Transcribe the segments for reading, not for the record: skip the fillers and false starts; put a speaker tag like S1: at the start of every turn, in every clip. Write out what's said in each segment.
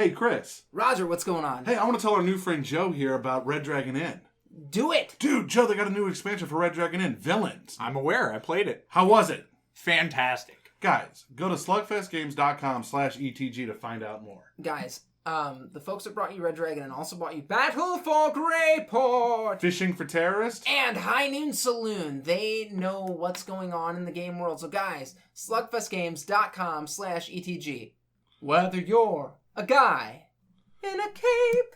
S1: Hey, Chris.
S2: Roger, what's going on?
S1: Hey, I want to tell our new friend Joe here about Red Dragon Inn.
S2: Do it!
S1: Dude, Joe, they got a new expansion for Red Dragon Inn, Villains.
S3: I'm aware. I played it.
S1: How was it?
S3: Fantastic.
S1: Guys, go to slugfestgames.com/ETG to find out more.
S2: Guys, the folks that brought you Red Dragon and also brought you Battle for Greyport
S1: Fishing for terrorists?
S2: and High Noon Saloon. They know what's going on in the game world. So guys, slugfestgames.com/ETG. Whether you're a guy in a cape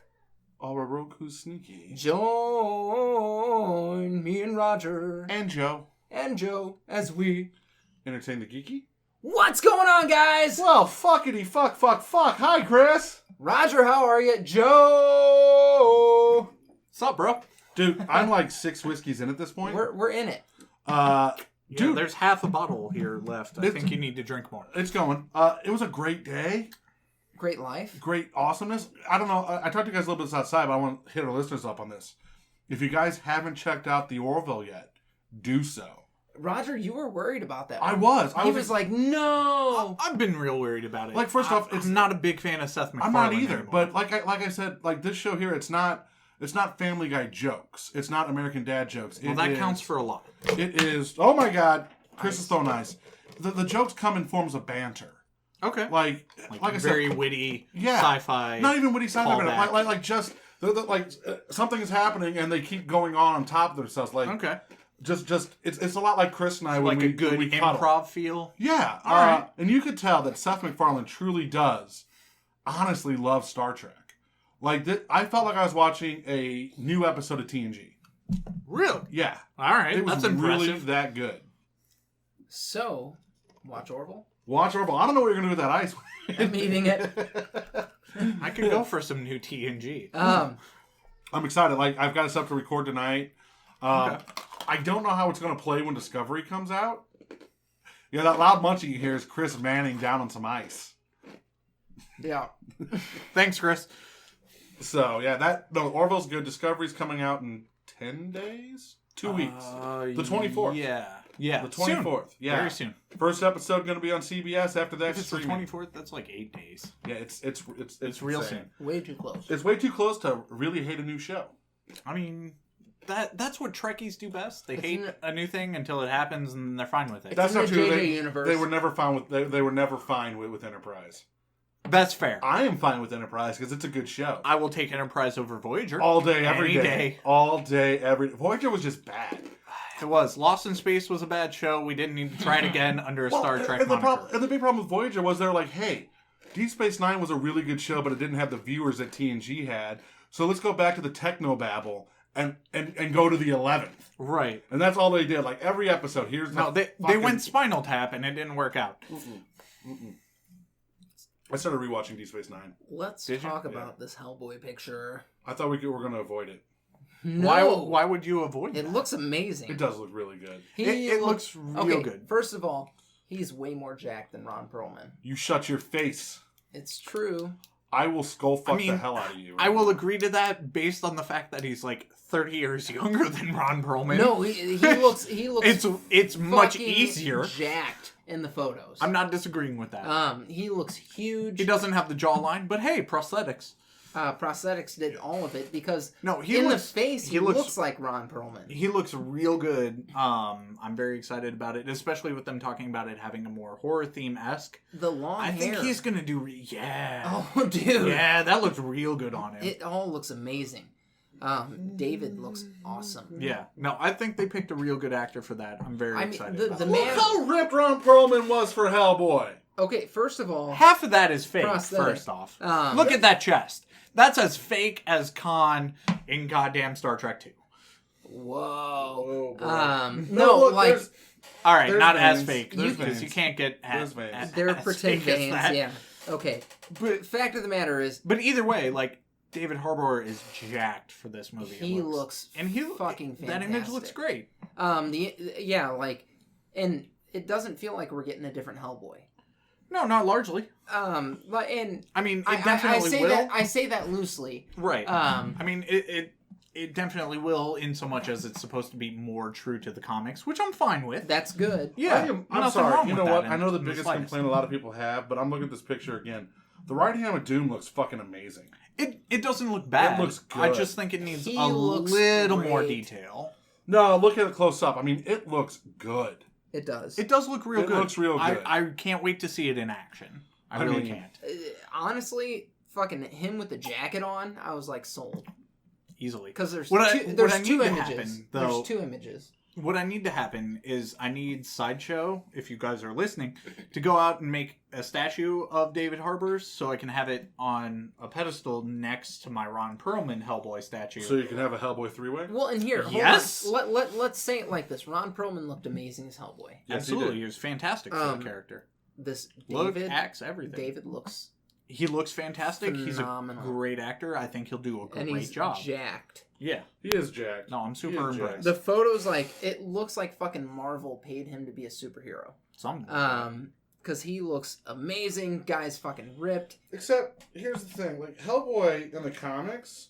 S1: or a rogue who's sneaky.
S2: Join me and Roger
S1: And Joe.
S2: and Joe as we
S1: Entertain the geeky?
S2: What's going on, guys?
S1: Well, fuckity fuck. Hi, Chris.
S2: Roger, how are you? Joe!
S3: What's up, bro?
S1: Dude, I'm like 6 whiskeys in at this point.
S2: We're in it.
S1: Dude,
S3: there's half a bottle here left. I think you need to drink more.
S1: It's going. It was a great day.
S2: Great life.
S1: Great awesomeness. I don't know. I talked to you guys a little bit outside, but I want to hit our listeners up on this. If you guys haven't checked out the Orville yet, do so.
S2: Roger, you were worried about that.
S1: I was.
S2: He was like, no.
S3: I've been real worried about it.
S1: Like, first off,
S3: I'm not a big fan of Seth MacFarlane.
S1: I'm not either.
S3: Anymore.
S1: But like I said, like this show here, it's not Family Guy jokes. It's not American Dad jokes.
S3: Well, that counts for a lot.
S1: It is. Oh my God, Chris is so nice. The jokes come in forms of banter.
S3: Okay.
S1: Like I said,
S3: very witty,
S1: yeah,
S3: sci-fi.
S1: Not even witty sci-fi,
S3: callback.
S1: but like just something is happening and they keep going on top of themselves. Like
S3: okay.
S1: Just it's a lot like Chris and I when
S3: like a good
S1: we
S3: improv
S1: cuddle.
S3: feel.
S1: Yeah,
S3: all right.
S1: And you could tell that Seth MacFarlane truly does, honestly, love Star Trek. Like I felt like I was watching a new episode of TNG.
S3: Really?
S1: Yeah.
S3: All right.
S1: It was
S3: That's
S1: really
S3: impressive.
S1: that good.
S2: So, watch Orville.
S1: Watch Orville. I don't know what you're gonna do with that ice.
S2: I'm eating it.
S3: I could go for some new TNG.
S1: I'm excited. Like I've got it set up to record tonight.
S3: Okay.
S1: I don't know how it's going to play when Discovery comes out. Yeah, that loud munching you hear is Chris Manning down on some ice.
S2: Yeah.
S3: Thanks, Chris.
S1: So, yeah, Orville's good. Discovery's coming out in 10 days? 2 weeks. The 24th.
S3: Yeah.
S1: The 24th.
S3: Soon.
S1: Yeah.
S3: Very soon.
S1: First episode going to be on CBS after that.
S3: If it's the 24th, that's like 8 days.
S1: Yeah, it's
S3: real
S1: insane.
S3: soon.
S2: Way too close.
S1: It's way too close to really hate a new show.
S3: I mean, that's what Trekkies do best. They hate a new thing until it happens and they're fine with it.
S1: That's not true.
S2: Universe.
S1: They were never fine with they were never fine with Enterprise.
S3: That's fair.
S1: I am fine with Enterprise because it's a good show.
S3: I will take Enterprise over Voyager.
S1: All day, every
S3: Any
S1: day. All day, every day. Voyager was just bad.
S3: It was. Lost in Space was a bad show. We didn't need to try it again under a Star Trek moniker.
S1: And the big problem with Voyager was they're like, hey, Deep Space Nine was a really good show, but it didn't have the viewers that TNG had. So let's go back to the technobabble and go to the 11th.
S3: Right.
S1: And that's all they did. Like every episode,
S3: they went Spinal Tap and it didn't work out.
S1: I started rewatching Deep Space Nine.
S2: Let's talk about this Hellboy picture.
S1: I thought we were going to avoid it.
S2: No.
S3: Why would you avoid it?
S2: It looks amazing.
S1: It does look really good.
S3: It looks real good.
S2: First of all, he's way more jacked than Ron Perlman.
S1: You shut your face.
S2: It's true.
S1: I will skull fuck the hell out of you.
S3: I will agree to that based on the fact that he's like 30 years younger than Ron Perlman.
S2: No, he looks.
S3: It's much easier.
S2: Jacked in the photos.
S3: I'm not disagreeing with that.
S2: He looks huge.
S3: He doesn't have the jawline, but hey, prosthetics.
S2: Prosthetics did all of it because
S3: the
S2: face he looks like Ron Perlman.
S3: He looks real good. I'm very excited about it, especially with them talking about it having a more horror theme-esque.
S2: The long hair.
S3: I think he's gonna do.
S2: Oh, dude.
S3: Yeah, that looks real good on him.
S2: It all looks amazing. David looks awesome.
S3: Yeah. No, I think they picked a real good actor for that. I'm very excited.
S1: Look how ripped Ron Perlman was for Hellboy.
S2: Okay, first of all,
S3: half of that is fake.
S2: Prosthetic.
S3: First off, look at that chest. That's as fake as Khan in goddamn Star Trek 2.
S2: Whoa.
S1: No, look,
S2: like...
S3: All right, not
S1: veins.
S3: as fake. Because you can't get as
S2: They're
S3: as
S2: pretend
S3: fake as
S2: veins,
S3: that.
S2: yeah. Okay. But fact of the matter is...
S3: But either way, like, David Harbour is jacked for this movie.
S2: He looks fucking fantastic.
S3: That image looks great.
S2: And it doesn't feel like we're getting a different Hellboy.
S3: No, not largely.
S2: I mean, it
S3: definitely will.
S2: I say that loosely.
S3: Right. I mean, it definitely will, in so much as it's supposed to be more true to the comics, which I'm fine with.
S2: That's good.
S3: Yeah.
S1: I'm sorry. You know what? I know the biggest complaint a lot of people have, but I'm looking at this picture again. The right hand of Doom looks fucking amazing.
S3: It doesn't look bad.
S1: It looks good.
S3: I just think it needs
S2: He
S3: a
S2: looks
S3: little more
S2: great.
S3: detail.
S1: No, look at it close up. I mean, it looks good.
S2: It does.
S3: It does look real
S1: It
S3: good.
S1: looks real good.
S3: I can't wait to see it in action. I really
S1: mean,
S3: can't.
S2: Honestly, fucking him with the jacket on, I was like sold.
S3: Easily.
S2: Because there's
S3: What I
S2: two
S3: need to
S2: images.
S3: happen, though,
S2: There's 2 images.
S3: What I need to happen is I need Sideshow, if you guys are listening, to go out and make a statue of David Harbour's so I can have it on a pedestal next to my Ron Perlman Hellboy statue.
S1: So you can have a Hellboy 3-way?
S2: Well, and here, hold
S3: Yes!
S2: on. Let's say it like this. Ron Perlman looked amazing as Hellboy.
S1: Yes,
S3: Absolutely.
S1: he
S3: He was fantastic for the character.
S2: This
S3: Look,
S2: David,
S3: acts, everything.
S2: David looks
S3: He looks fantastic.
S2: phenomenal.
S3: He's a great actor. I think he'll do a
S2: and
S3: great
S2: he's
S3: job.
S2: jacked.
S3: Yeah.
S1: He is jacked.
S3: No, I'm
S1: He
S3: super
S1: is
S3: impressed.
S2: The photos, like, it looks like fucking Marvel paid him to be a superhero.
S3: Something.
S2: Because he looks amazing. Guy's fucking ripped.
S1: Except, here's the thing. Like, Hellboy in the comics,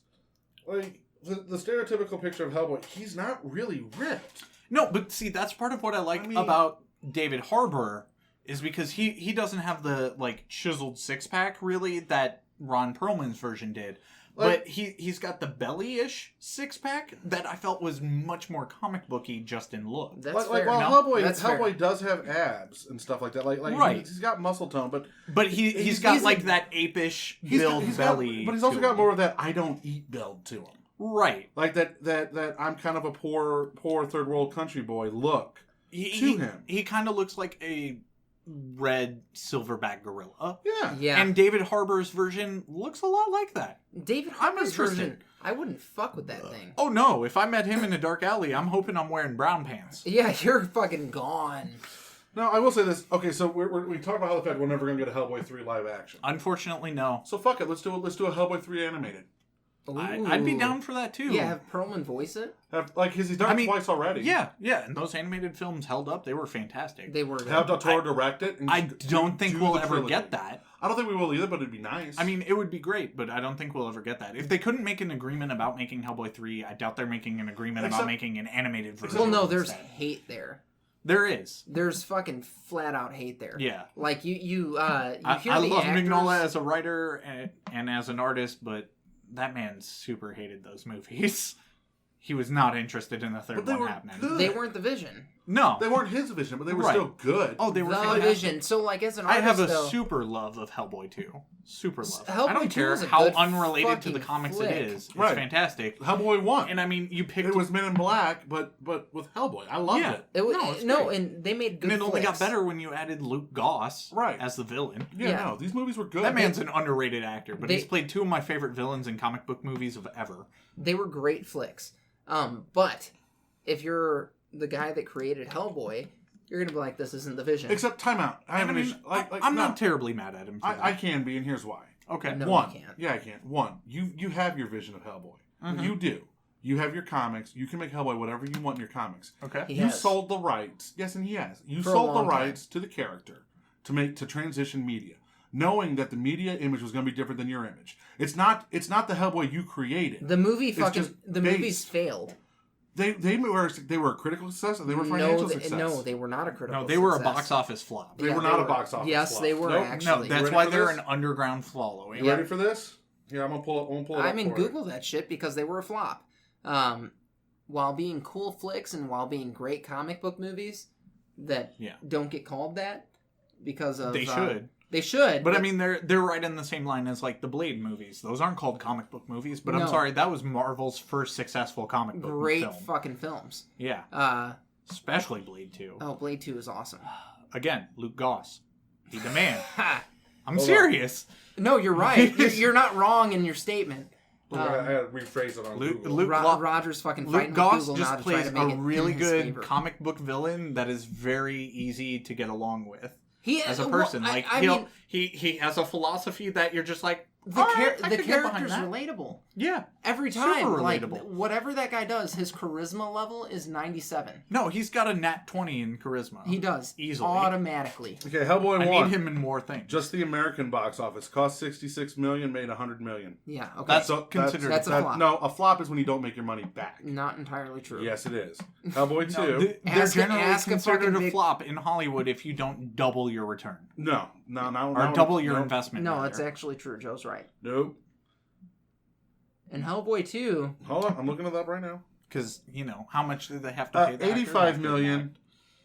S1: like, the stereotypical picture of Hellboy, he's not really ripped.
S3: No, but see, that's part of what I like about David Harbour is because he doesn't have the, like, chiseled six-pack, really, that Ron Perlman's version did.
S1: Like,
S3: But he's got the belly-ish six-pack that I felt was much more comic booky just in look.
S2: That's
S1: like,
S2: fair.
S1: while
S3: No,
S1: Hellboy does have abs and stuff like that. Like
S3: Right.
S1: he's got muscle tone, but
S3: But he's got, like, that apish build belly.
S1: but he's also
S3: to
S1: got
S3: him.
S1: more of that I don't eat build to him.
S3: Right.
S1: Like that I'm kind of a poor third world country boy look to him.
S3: He kind of looks like a red silverback gorilla.
S1: Yeah.
S2: Yeah.
S3: And David Harbour's version looks a lot like that.
S2: David
S3: I'm
S2: Harbour's
S3: interested.
S2: version, I wouldn't fuck with that thing.
S3: Oh no, if I met him in a dark alley, I'm hoping I'm wearing brown pants.
S2: Yeah, you're fucking gone.
S1: Now I will say this. Okay, so we talked about how the fact we're never gonna get a Hellboy 3 live action.
S3: Unfortunately, no.
S1: So fuck it. Let's do a Hellboy 3 animated.
S3: I'd be
S2: Ooh.
S3: down for that too.
S2: Yeah, have Perlman voice it.
S1: He's done it twice already.
S3: Yeah, and those animated films held up. They were fantastic.
S2: They were.
S1: Have Del Toro direct it. And
S3: I don't think
S1: do
S3: we'll
S1: the
S3: ever
S1: trilogy.
S3: get that.
S1: I don't think we will either, but it'd be nice.
S3: I mean, it would be great, but I don't think we'll ever get that. If they couldn't make an agreement about making Hellboy 3, I doubt they're making an agreement about making an animated version.
S2: Well, no, there's
S3: instead.
S2: hate there.
S3: There is.
S2: There's fucking flat out hate there.
S3: Yeah.
S2: Like you hear
S3: I
S2: the
S3: love
S2: actors.
S3: Mignola as a writer and as an artist, but that man super hated those movies. He was not interested in the third
S1: But they
S3: one
S1: were
S3: happening.
S1: good.
S2: They weren't the Vision.
S3: No.
S1: they weren't his vision, but they were
S3: Right.
S1: still good.
S3: Oh, they were
S2: The
S3: fantastic.
S2: Vision. So like as an
S3: I
S2: artist,
S3: have a
S2: though,
S3: super love of Hellboy 2. Super love.
S2: Hellboy
S3: I don't
S2: 2
S3: care
S2: is a
S3: how
S2: good
S3: unrelated to the
S2: fucking
S3: comics
S2: flick.
S3: it is. It's
S1: Right.
S3: fantastic.
S1: Hellboy 1.
S3: And I mean, you picked...
S1: It was Men in Black, but with Hellboy. I loved it.
S2: it was
S3: No, it's great.
S2: and they made good.
S3: And it only got
S2: flicks.
S3: better when you added Luke Goss
S1: Right.
S3: as the villain.
S1: Yeah,
S2: Yeah.
S1: no, these movies were good.
S3: That man's an underrated actor, but
S2: They-
S3: he's played 2 of my favorite villains in comic book movies of ever.
S2: They were great flicks. But if you're the guy that created Hellboy, you're gonna be like, this isn't the Vision.
S1: Except timeout. I have
S3: I
S1: an
S3: mean,
S1: issue.
S3: I'm
S1: no,
S3: not terribly mad at him for
S1: I
S3: that.
S1: can be, and here's why.
S3: Okay.
S2: No.
S1: One.
S2: you can't.
S1: Yeah, I can. One. You have your vision of Hellboy.
S3: Mhm.
S1: You do. You have your comics. You can make Hellboy whatever you want in your comics.
S3: Okay.
S2: He
S1: You
S2: has.
S1: sold the rights. Yes, and he has. You
S2: For a
S1: sold the
S2: long time.
S1: rights to the character to transition media, knowing that the media image was going to be different than your image. It's not the Hellboy you created.
S2: The movie
S1: It's
S2: fucking
S1: just
S2: the
S1: based.
S2: movies failed.
S1: They were a critical success and they were financial success.
S2: No, they were not a critical.
S3: No, they were a
S2: success.
S3: box office flop.
S1: They
S2: Yeah,
S1: were not a box office.
S2: Yes,
S1: flop.
S2: they were
S1: Nope.
S2: actually.
S3: No, that's
S1: ready
S3: why
S1: for
S3: they're
S1: this?
S3: an underground following.
S1: You ready for this? Here, I'm gonna pull it up.
S2: I mean,
S1: for you.
S2: Google that shit because they were a flop. While being cool flicks and while being great comic book movies that
S3: Yeah.
S2: don't get called that because of
S3: They should.
S2: They should.
S3: But I mean, they're right in the same line as like the Blade movies. Those aren't called comic book movies, but
S2: No.
S3: I'm sorry, that was Marvel's first successful comic book
S2: great
S3: film.
S2: fucking films.
S3: Yeah, especially Blade 2.
S2: Oh, Blade 2 is awesome.
S3: Again, Luke Goss. He the man.
S2: Ha!
S3: I'm
S1: Hold
S3: serious.
S2: No, you're right. You're not wrong in your statement.
S1: I had to rephrase it on
S3: Luke-
S1: Google.
S3: Luke-
S2: Roger's fucking
S3: Luke
S2: fighting with
S3: Goss
S2: Google now
S3: just
S2: to try
S3: plays
S2: to make
S3: a
S2: it
S3: really
S2: in his
S3: good
S2: favor.
S3: comic book villain that is very easy to get along with
S2: He
S3: as a person.
S2: Well,
S3: like
S2: I mean,
S3: he has a philosophy that you're just like,
S2: The
S3: All right, I
S2: the
S3: could get behind
S2: character's
S3: that.
S2: relatable.
S3: Yeah.
S2: Every time,
S3: Super
S2: like,
S3: relatable.
S2: whatever that guy does, his charisma level is 97.
S3: No, he's got a nat 20 in charisma.
S2: He does.
S3: Easily.
S2: Automatically.
S1: Okay, Hellboy
S3: I
S1: 1.
S3: need him in more things.
S1: Just the American box office cost $66 million, made $100 million.
S2: Yeah, okay.
S3: That's
S1: So
S3: considered
S2: that's a flop.
S1: No, a flop is when you don't make your money back.
S2: Not entirely true.
S1: Yes, it is. Hellboy 2.
S3: No, they're
S2: Ask a-
S3: generally
S2: ask a
S3: considered
S2: fucking
S3: a
S2: big-
S3: flop in Hollywood if you don't double your return.
S1: No.
S3: Or double your
S1: no,
S3: investment.
S2: No,
S3: rather.
S2: it's actually true. Joe's right.
S1: Nope.
S2: And Hellboy 2,
S1: Hold on, I'm looking it up right now.
S3: Because, how much did they have to pay the actor?
S1: 85 million,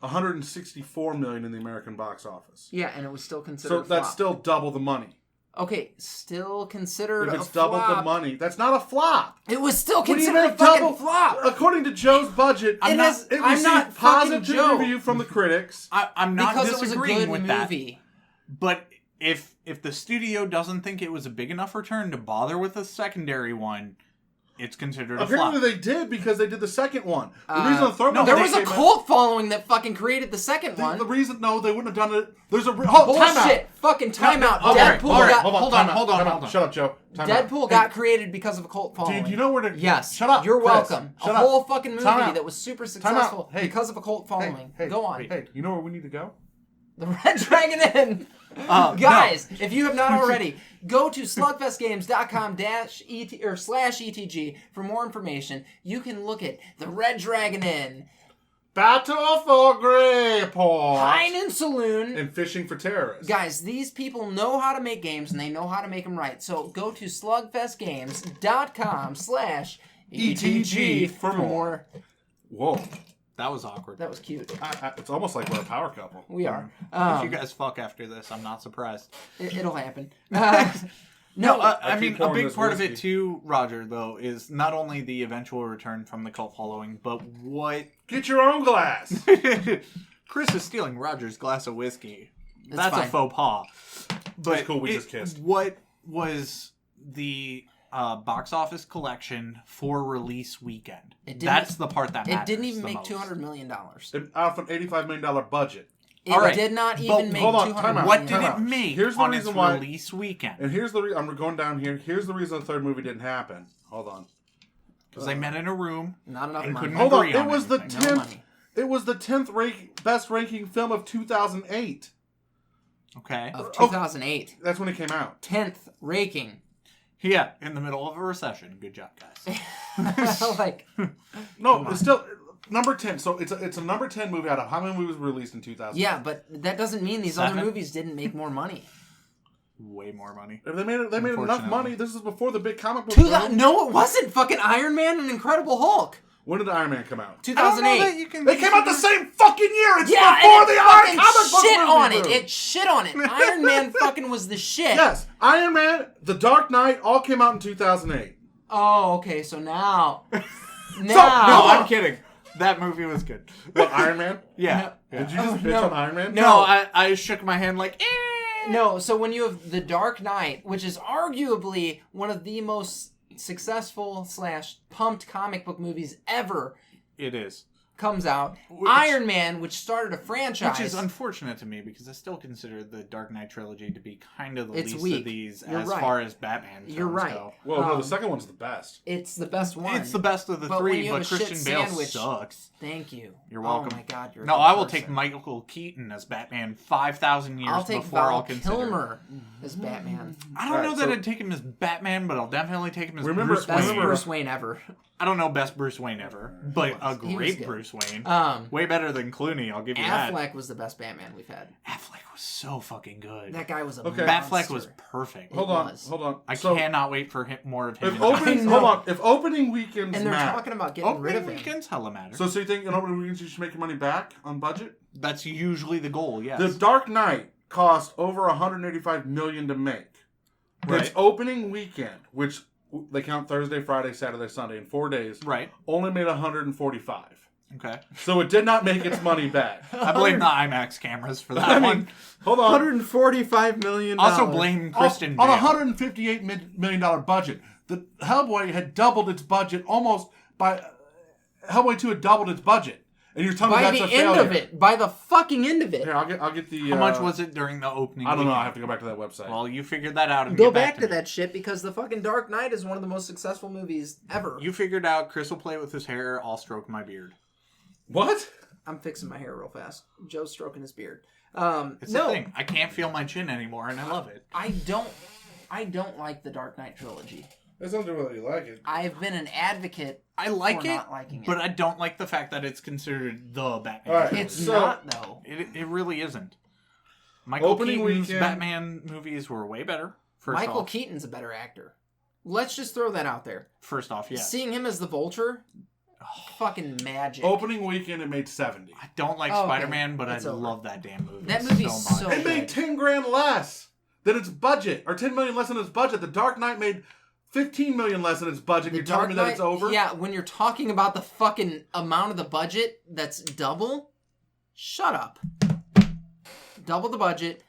S1: 164 million in the American box office.
S2: yeah, and it was still considered
S1: So
S2: a flop.
S1: that's still double the money.
S2: Okay, still considered
S1: If
S2: a
S1: it's double
S2: flop.
S1: the money, that's not a flop.
S2: It was still
S1: When you
S2: considered a
S1: make
S2: fucking
S1: double
S2: flop.
S1: According to Joe's budget,
S2: I'm not
S1: received
S2: fucking
S1: positive
S2: Joe.
S1: review from the critics.
S3: I'm not
S2: Because it was a
S3: disagreeing
S2: good
S3: with
S2: movie.
S3: that. But if the studio doesn't think it was a big enough return to bother with a secondary one, it's considered a
S1: Apparently
S3: flop.
S1: they did because they did the second one. The reason the third
S3: no,
S1: one
S2: There
S3: they
S2: was a
S1: came out-
S2: cult following that fucking created the second one.
S1: The reason they wouldn't have done it. There's a time out.
S2: Bullshit. Fucking timeout.
S1: All right,
S2: Deadpool
S1: all right,
S2: got
S3: hold
S1: time
S3: on,
S1: out,
S3: hold on,
S1: time out.
S3: hold on.
S1: Shut up, Joe. Time out.
S2: Deadpool got created because of a cult following.
S1: Dude, you know where to...
S2: Yes.
S1: Shut up.
S2: You're
S1: Chris.
S2: welcome.
S1: Shut
S2: A
S1: up.
S2: whole fucking movie
S1: Time out.
S2: that was super
S1: out.
S2: successful
S1: Hey.
S2: because of a cult following.
S1: Hey,
S2: Go on.
S1: Hey, you know where we need to go?
S2: The Red Dragon Inn. Guys, if you have not already, go to slugfestgames.com/ET for more information. You can look at the Red Dragon Inn,
S1: Battle for Greyport.
S2: Pine and Saloon.
S1: And fishing for terrorists.
S2: Guys, these people know how to make games and they know how to make them right. So go to slugfestgames.com/ETG for more.
S1: Whoa.
S3: That was awkward.
S2: That was cute.
S1: It's almost like we're a power couple.
S2: We are.
S3: If you guys fuck after this, I'm not surprised.
S2: It'll happen.
S3: No,
S1: I
S3: I mean,
S1: keep
S3: a
S1: pouring
S3: big
S1: this
S3: part of
S1: whiskey.
S3: it too, Roger, though, is not only the eventual return from the cult following, but what...
S1: Get your own glass.
S3: Chris is stealing Roger's glass of whiskey.
S2: That's
S3: That's a
S2: fine.
S3: faux pas. But
S1: It's cool, we just kissed.
S3: What was the box office collection for release weekend? That's the part that
S2: It
S3: matters
S2: didn't even
S3: the
S2: make
S3: most.
S2: $200 million.
S1: Out of an $85 million budget.
S2: It
S3: All right,
S2: did not
S3: but
S2: even make
S1: hold on,
S2: $200
S1: time out.
S3: What
S2: million.
S3: did
S1: Time
S3: it
S1: out.
S3: make
S1: Here's the
S3: on
S1: reason
S3: its
S1: why-
S3: release weekend?
S1: And here's the I'm going down here. Here's the reason the third movie didn't happen. Hold on.
S3: Because they met in a room.
S2: Not enough
S3: And
S2: money.
S3: couldn't
S1: Hold on.
S3: agree
S1: It was the
S3: anything.
S2: No
S1: 10th.
S2: money.
S1: It was the 10th best ranking film of 2008.
S3: Okay.
S2: Of 2008.
S1: That's when it came out.
S2: 10th ranking.
S3: Yeah, in the middle of a recession. Good job, guys.
S2: Like,
S1: No, it's still number 10. So it's a number 10 movie out of how many movies were released in 2000?
S2: yeah, but that doesn't mean these other
S3: 7?
S2: movies didn't make more money.
S3: Way more money.
S1: If they made enough money.
S3: Unfortunately.
S1: This is before the big comic book.
S2: No, it wasn't. Fucking Iron Man and Incredible Hulk.
S1: When did Iron Man come out?
S2: 2008.
S1: They came out the same fucking year. It's
S2: Yeah,
S1: before
S2: and
S1: the
S2: it
S1: Iron
S2: fucking
S1: comic book
S2: shit
S1: movie,
S2: on it.
S1: dude.
S2: It shit on it. Iron Man fucking was the shit.
S1: Yes, Iron Man, The Dark Knight, all came out in 2008.
S2: Oh, okay. So now,
S3: No,
S2: now,
S3: I'm kidding. That movie was good.
S1: What, Iron Man?
S3: Yeah.
S1: Did you just bitch
S2: no.
S1: on Iron Man?
S3: No, I shook my hand like,
S2: No, so when you have The Dark Knight, which is arguably one of the most successful / pumped comic book movies ever,
S3: It is.
S2: comes out.
S3: Which-
S2: Iron Man, which started a franchise.
S3: Which is unfortunate to me because I still consider the Dark Knight trilogy to be kind of the
S2: It's
S3: least
S2: weak.
S3: of these
S2: You're
S3: as
S2: right.
S3: far as Batman films
S2: You're right.
S3: go.
S1: Well, no, the second one's the best.
S2: It's the best one.
S3: It's the best of the
S2: But when
S3: three,
S2: you have
S3: but
S2: a shit
S3: Christian Bale
S2: sandwich-
S3: sucks.
S2: Thank you.
S3: You're welcome.
S2: Oh my god, you're a
S3: No,
S2: good
S3: I will
S2: person.
S3: take Michael Keaton as Batman 5,000 years
S2: I'll take
S3: before
S2: Val
S3: I'll consider.
S2: Kilmer as Batman.
S3: I don't know
S1: Alright,
S3: that
S1: so-
S3: I'd take him as Batman, but I'll definitely take him as
S1: Remember-
S3: Bruce
S2: Best
S3: Wayne.
S2: Bruce Wayne ever.
S3: I don't know best Bruce Wayne ever, but a
S2: He was
S3: great
S2: good.
S3: Bruce Wayne.
S2: Way
S3: Way better than Clooney, I'll give you that.
S2: Affleck was the best Batman we've had.
S3: Affleck was so fucking good.
S2: That guy was a
S1: Okay.
S2: monster.
S3: Batfleck was perfect.
S1: Hold
S2: was.
S1: on.
S3: I
S1: So,
S3: cannot wait for more of him.
S1: If
S3: in
S1: opening,
S2: know.
S1: hold on. If opening weekends
S2: And they're
S1: matter.
S2: talking about getting rid of
S3: Opening
S2: him.
S3: weekends hella matter.
S1: So you think in opening weekends you should make your money back on budget?
S3: That's usually the goal, yes.
S1: The Dark Knight cost over $185 million to make.
S3: Right.
S1: Its opening weekend, which they count Thursday, Friday, Saturday, Sunday in 4 days,
S3: Right.
S1: only made $145.
S3: Okay.
S1: So it did not make its money back.
S3: I blame the IMAX cameras for that
S1: I
S3: one.
S1: mean, hold on.
S2: $145 million.
S3: Also blame Kristen
S1: on
S3: Bale.
S1: a $158 million budget. The Hellboy had doubled its budget almost by... Hellboy 2 had doubled its budget. And you're telling me
S2: By
S1: that's
S2: the
S1: a
S2: end
S1: failure.
S2: of it. By the fucking end of it.
S1: Here, I'll get the...
S3: How much was it during the opening
S1: I don't know.
S3: weekend?
S1: I have to go back to that website.
S3: Well, you figured that out and
S2: Go
S3: get
S2: back to
S3: me.
S2: that shit because the fucking Dark Knight is one of the most successful movies ever.
S3: You figured out Chris will play with his hair, I'll stroke my beard.
S1: What?
S2: I'm fixing my hair real fast. Joe's stroking his beard.
S3: It's the thing. I can't feel my chin anymore, and I love it.
S2: I don't like the Dark Knight trilogy.
S1: That's not whether you like it.
S2: I've been an advocate
S3: I like
S2: for
S3: it,
S2: not liking it.
S3: but I don't like the fact that it's considered the Batman.
S1: All right.
S3: trilogy.
S2: It's
S1: So-
S2: not, though.
S3: It really isn't. Michael
S1: Opening
S3: Keaton's
S1: weekend-
S3: Batman movies were way better.
S2: Michael Keaton's a better actor. Let's just throw that out there.
S3: First off, yeah.
S2: Seeing him as the Vulture, fucking magic.
S1: Opening weekend, it made 70.
S3: I don't like
S2: Oh, okay.
S3: Spider-Man, but I
S2: It's over.
S3: love that damn movie.
S2: That movie's
S3: so much.
S2: so
S1: It made 10 grand less than its budget, or 10 million less than its budget. The Dark Knight made 15 million less than its budget. You're telling me that it's over?
S2: Yeah, when you're talking about the fucking amount of the budget that's double, shut up. Double the budget.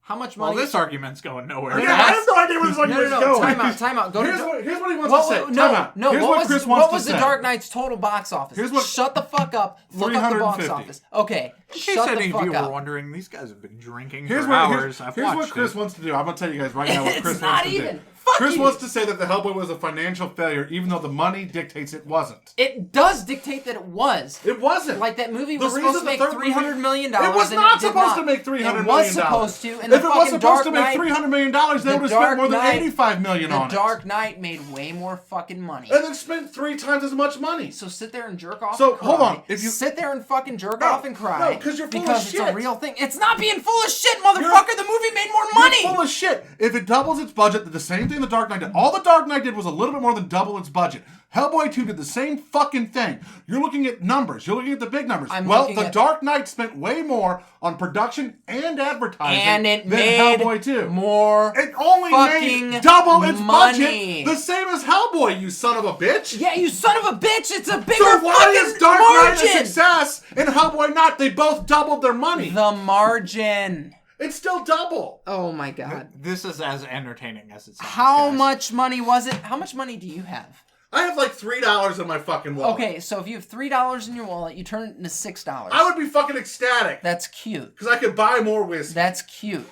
S2: How much money?
S3: Well, this argument's going nowhere.
S1: Yeah, I have no idea where this argument is going.
S2: Time out. Go
S1: Here's
S2: to
S1: what he wants
S2: what,
S1: to say.
S2: no,
S1: Time out.
S2: no.
S1: Here's
S2: what
S1: Chris wants
S2: what
S1: to
S2: was
S1: say.
S2: the Dark Knight's total box office?
S1: Here's what-
S2: Shut the fuck up. Look up the box
S1: 350.
S2: office. Okay.
S3: In case
S2: Shut
S3: any
S2: the
S3: of you
S2: fuck
S3: were
S2: up.
S3: wondering, these guys have been drinking
S1: Here's
S3: for
S1: what,
S3: hours.
S1: here's what Chris wants to do. I'm going to tell you guys right now what
S2: It's
S1: Chris
S2: not
S1: wants to
S2: even.
S1: do.
S2: Fuck
S1: Chris
S2: you.
S1: wants to say that the Hellboy was a financial failure, even though the money dictates it wasn't.
S2: It does dictate that it was.
S1: It wasn't.
S2: Like that movie
S1: The
S2: was
S1: reason
S2: supposed to make
S1: the third
S2: $300 million.
S1: It was
S2: and
S1: not
S2: did
S1: supposed to
S2: not.
S1: make $300 million.
S2: It was supposed to. And
S1: If
S2: the
S1: it was
S2: fucking
S1: supposed
S2: Dark
S1: to make
S2: Knight,
S1: $300 million, they would have spent more than $85 million on
S2: The
S1: it.
S2: Dark Knight made way more fucking money.
S1: And then spent 3 times as much money.
S2: So sit there and jerk off.
S1: So,
S2: and cry.
S1: hold on. If you-
S2: sit there and fucking jerk
S1: No,
S2: off and cry.
S1: no, 'cause you're full of
S2: because it's a
S1: shit.
S2: real thing. It's not being full of shit, motherfucker. The movie made more money.
S1: You're full of shit. If it doubles its budget, the same thing the Dark Knight did. All the Dark Knight did was a little bit more than double its budget. Hellboy 2 did the same fucking thing. You're looking at numbers. You're looking at the big numbers.
S2: I'm
S1: Well,
S2: looking
S1: the
S2: at-
S1: Dark Knight spent way more on production and advertising
S2: and it
S1: than
S2: made
S1: Hellboy 2.
S2: more.
S1: It only
S2: fucking
S1: made double its
S2: money.
S1: budget, the same as Hellboy, you son of a bitch.
S2: Yeah, you son of a bitch. It's a bigger
S1: So why
S2: fucking
S1: is Dark Knight a
S2: margin.
S1: success and Hellboy not? They both doubled their money.
S2: The margin.
S1: It's still double.
S2: Oh my god.
S3: This is as entertaining as it sounds.
S2: How
S3: guys.
S2: much money was it? How much money do you have?
S1: I have like $3 in my fucking wallet.
S2: Okay, so if you have $3 in your wallet, you turn it into $6.
S1: I would be fucking ecstatic.
S2: That's cute.
S1: Because I could buy more whiskey.
S2: That's cute.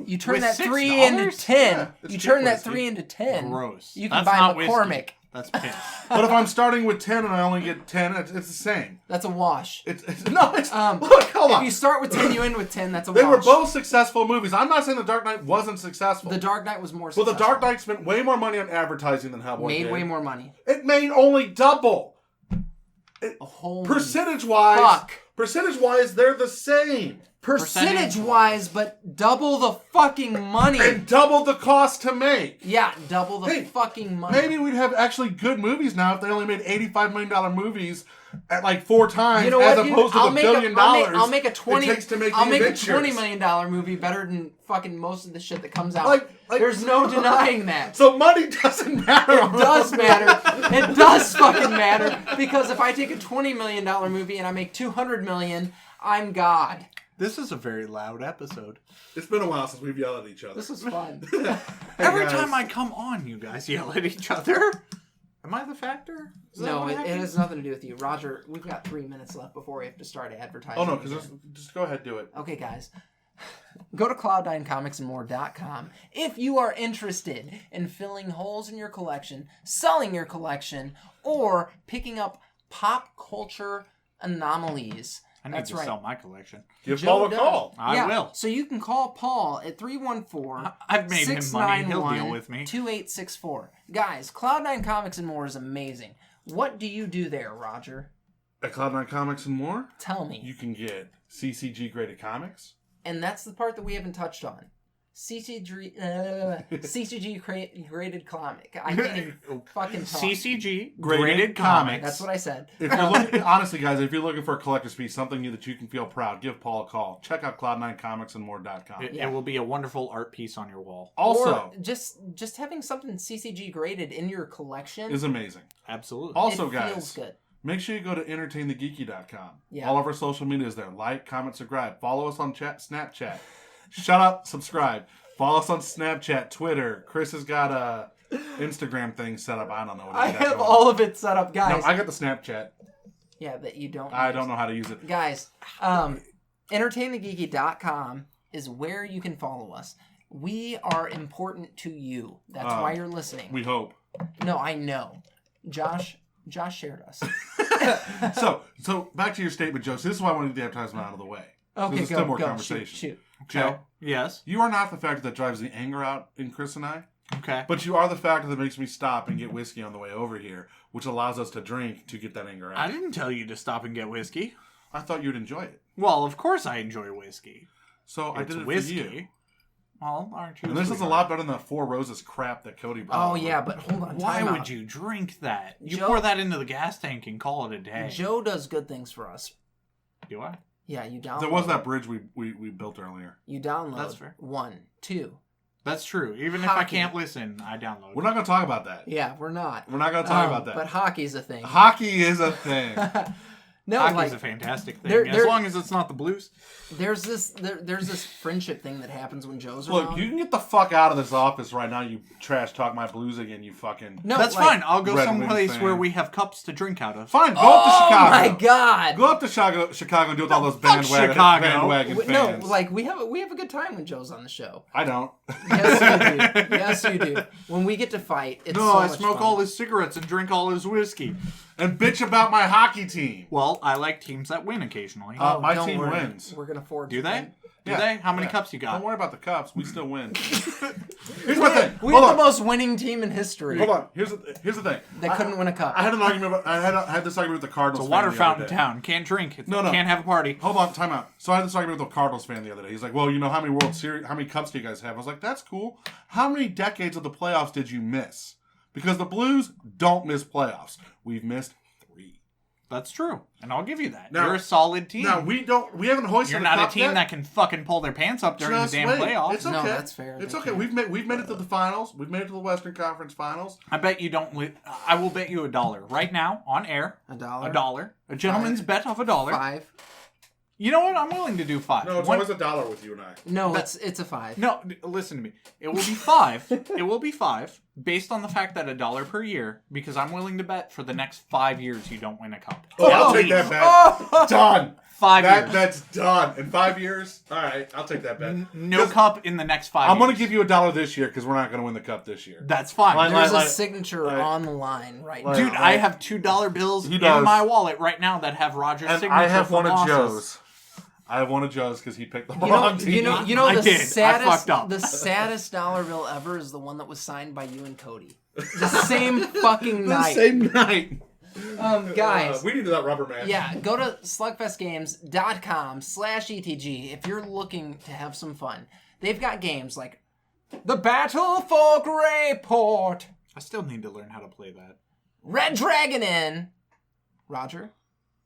S2: You turn
S3: With
S2: that 3
S3: $6?
S2: into 10.
S1: Yeah, it's
S2: you
S1: cheap
S2: turn that
S1: whiskey.
S2: 3 into 10.
S3: Gross.
S2: You can
S3: That's
S2: buy
S3: not whiskey.
S2: McCormick.
S3: That's piss.
S1: But if I'm starting with 10 and I only get 10, it's the same.
S2: That's a wash.
S1: It's look, hold
S2: If
S1: on.
S2: you start with 10, you end with 10. That's a
S1: They
S2: wash.
S1: were both successful movies. I'm not saying The Dark Knight wasn't successful.
S2: The Dark Knight was more
S1: well,
S2: successful.
S1: The Dark Knight spent way more money on advertising than Hellboy
S2: made
S1: did.
S2: way more money.
S1: It made only double.
S2: Holy
S1: Percentage-wise,
S2: fuck.
S1: they're the same.
S2: Percentage-wise, but double the fucking money.
S1: And double the cost to make.
S2: Yeah, double the
S1: Hey,
S2: fucking money.
S1: Maybe we'd have actually good movies now if they only made $85 million movies at like 4 times
S2: You know
S1: as
S2: what, dude?
S1: opposed to
S2: I'll
S1: the
S2: make
S1: $1 billion
S2: I'll make a
S1: it
S2: 20.
S1: takes to make
S2: I'll
S1: the
S2: make a
S1: Avengers.
S2: $20 million movie better than fucking most of the shit that comes out.
S1: Like-
S2: There's no denying that.
S1: So money doesn't matter.
S2: It does matter. It does fucking matter because if I take a $20 million movie and I make $200 million, I'm God.
S3: This is a very loud episode.
S1: It's been a while since we've yelled at each other.
S2: This was fun.
S1: Hey,
S3: Every
S1: guys.
S3: time I come on, you guys yell at each other. Am I the factor? Is that
S2: No,
S3: what
S2: it
S3: happens?
S2: has nothing to do with you. Roger, we've got 3 minutes left before we have to start advertising.
S1: Oh no, because
S2: again.
S1: just go ahead, do it.
S2: Okay, guys. Go to cloud9comicsandmore.com if you are interested in filling holes in your collection, selling your collection, or picking up pop culture anomalies.
S3: I need
S2: That's
S3: to
S2: right.
S3: sell my collection.
S1: Give
S2: Joe
S1: Paul a
S2: does.
S1: call.
S3: I will.
S2: So you can call Paul at 314
S3: I've made him money. He'll deal with me.
S2: 2864. Guys, Cloud9 Comics and More is amazing. What do you do there, Roger?
S1: At Cloud9 Comics and More,
S2: Tell me.
S1: you can get CCG graded comics.
S2: And that's the part that we haven't touched on. CCG graded comic. I can't even fucking talk.
S3: CCG
S1: Graded
S3: graded
S1: comics.
S3: comics.
S2: That's what I said.
S1: If you're looking, honestly, guys, if you're looking for a collector's piece, something that you can feel proud, give Paul a call. Check out cloud9comicsandmore.com.
S3: It will be a wonderful art piece on your wall.
S1: Also,
S2: Or just having something CCG graded in your collection
S1: is amazing.
S3: Absolutely.
S1: Also,
S2: it
S1: guys,
S2: feels good.
S1: make sure you go to entertainthegeeky.com.
S2: Yeah.
S1: All of our social media is there. Like, comment, subscribe. Follow us on Snapchat. Shut up, subscribe. Follow us on Snapchat, Twitter. Chris has got a Instagram thing set up. I don't know what
S2: I
S1: he's got
S2: have
S1: going.
S2: all of it set up, guys.
S1: No, I got the Snapchat.
S2: Yeah, that you don't
S1: I
S2: use.
S1: don't know how to use it.
S2: Guys, entertainthegeeky.com is where you can follow us. We are important to you. That's why you're listening.
S1: We hope.
S2: No, I know. Josh shared us.
S1: So back to your statement, Joe. So this is why I want to get the advertisement out of the way.
S2: Okay,
S1: There's
S2: go.
S1: still more
S2: go.
S1: conversation.
S2: Shoot.
S1: Jay,
S3: Yes.
S1: you are not the factor that drives the anger out in Chris and I,
S3: Okay.
S1: but you are the factor that makes me stop and get whiskey on the way over here, which allows us to drink to get that anger out.
S3: I didn't tell you to stop and get whiskey.
S1: I thought you'd enjoy it.
S3: Well, of course I enjoy whiskey.
S1: So I
S3: It's
S1: did it
S3: whiskey.
S1: for you.
S3: Well, aren't you?
S1: And this is a lot better than the Four Roses crap that Cody brought.
S2: Oh,
S1: over.
S2: yeah, but hold on.
S3: Why
S2: time
S3: would
S2: out.
S3: you drink that? You
S2: Joe-
S3: pour that into the gas tank and call it a day.
S2: Joe does good things for us.
S3: Do I?
S2: Yeah, you download.
S1: There was that bridge we built earlier.
S2: You download.
S3: That's fair.
S2: 1, 2.
S3: That's true. Even if I
S2: Hockey.
S3: can't listen, I download.
S1: We're not going to talk about that.
S2: Yeah, we're not.
S1: We're not going to talk about that.
S2: But hockey's a thing.
S1: Hockey is a thing.
S2: No,
S3: Hockey's
S2: like
S3: a fantastic thing,
S2: there-
S3: as long as it's not the Blues.
S2: there's this friendship thing that happens when Joe's around.
S1: Look, you can get the fuck out of this office right now, you trash talk my Blues again, you fucking...
S2: No,
S3: That's
S2: like-
S3: fine. I'll go
S1: Red Wings
S3: someplace
S1: fan.
S3: where we have cups to drink out of.
S1: Fine, go up to
S2: Oh
S1: Chicago.
S2: my god!
S1: Go up to Chicago and deal with all those
S3: fuck Chicago.
S1: bandwagon
S2: No,
S1: fans.
S2: like we have a good time when Joe's on the show.
S1: I don't.
S2: Yes, you do. Yes, you do. When we get to fight, it's
S3: No,
S2: so
S3: I
S2: much
S3: smoke
S2: fun.
S3: all his cigarettes and drink all his whiskey.
S1: And bitch about my hockey team.
S3: Well, I like teams that win occasionally.
S1: My
S2: don't
S1: team
S2: worry.
S1: wins.
S2: We're gonna forge.
S3: Do they? Do
S1: Yeah.
S3: they? How many
S1: Yeah.
S3: cups you
S1: Don't
S3: got?
S1: worry about the cups. We still win. Here's my thing.
S2: We
S1: Hold
S2: have
S1: on.
S2: the most winning team in history.
S1: Hold on. Here's the thing.
S2: That couldn't win a cup.
S1: I had an argument. I had this argument with the Cardinals.
S3: It's a water
S1: fan the other
S3: fountain
S1: day.
S3: town. Can't drink.
S1: No.
S3: Can't have a party.
S1: Hold on, time out. So I had this argument with the Cardinals fan the other day. He's like, well, you know how many how many cups do you guys have? I was like, that's cool. How many decades of the playoffs did you miss? Because the Blues don't miss playoffs. We've missed 3.
S3: That's true, and I'll give you that.
S1: Now-
S3: You're a solid team.
S1: Now we haven't hoisted
S3: You're
S1: the
S3: not a
S1: cup
S3: team
S1: yet.
S3: that can fucking pull their pants up during
S1: Just
S3: the damn
S1: wait.
S3: playoffs.
S1: It's okay.
S2: No, that's fair.
S1: It's
S2: They
S1: okay.
S2: can't.
S1: We've made it to the finals. We've made it to the Western Conference Finals.
S3: I bet you don't. I will bet you $1 right now on air.
S2: $1.
S3: $1. A gentleman's bet of $1.
S2: 5.
S3: You know what? I'm willing to do 5.
S1: No, it's
S3: One-
S1: always $1 with you and I.
S2: No, it's a 5.
S3: No, listen to me. It will be 5. It will be 5 based on the fact that $1 per year, because I'm willing to bet for the next 5 years you don't win a cup.
S1: Oh, I'll take that bet. Done.
S3: 5 years.
S1: That's done. In 5 years? All right, I'll take that bet.
S3: No cup in the next 5
S1: I'm
S3: years.
S1: going to give you $1 this year because we're not going to win the cup this year.
S3: That's fine.
S1: Like-
S2: There's a
S1: like-
S2: signature
S1: like-
S2: on the line right
S1: like-
S2: now.
S3: Dude, I have $2 bills
S1: He
S3: in
S1: does.
S3: my wallet right now that have Roger's
S1: And
S3: signature.
S1: I have
S3: from
S1: one of
S3: losses.
S1: Joe's. I have one of Joe's because he picked the
S2: You know,
S1: wrong team.
S2: you know
S3: I
S2: the
S3: did. I
S2: saddest,
S3: fucked up.
S2: the saddest dollar bill ever is the one that was signed by you and Cody. The same fucking night.
S1: Same night.
S2: Guys.
S1: We need that rubber match.
S2: Yeah, go to slugfestgames.com/ETG if you're looking to have some fun. They've got games like The Battle for Greyport,
S3: I still need to learn how to play that.
S2: Red Dragon Inn, Roger,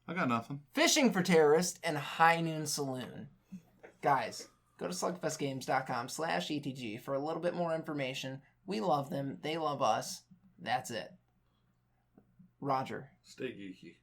S1: I got nothing.
S2: Fishing for Terrorists, and High Noon Saloon. Guys, go to slugfestgames.com/ETG for a little bit more information. We love them. They love us. That's it. Roger.
S1: Stay geeky.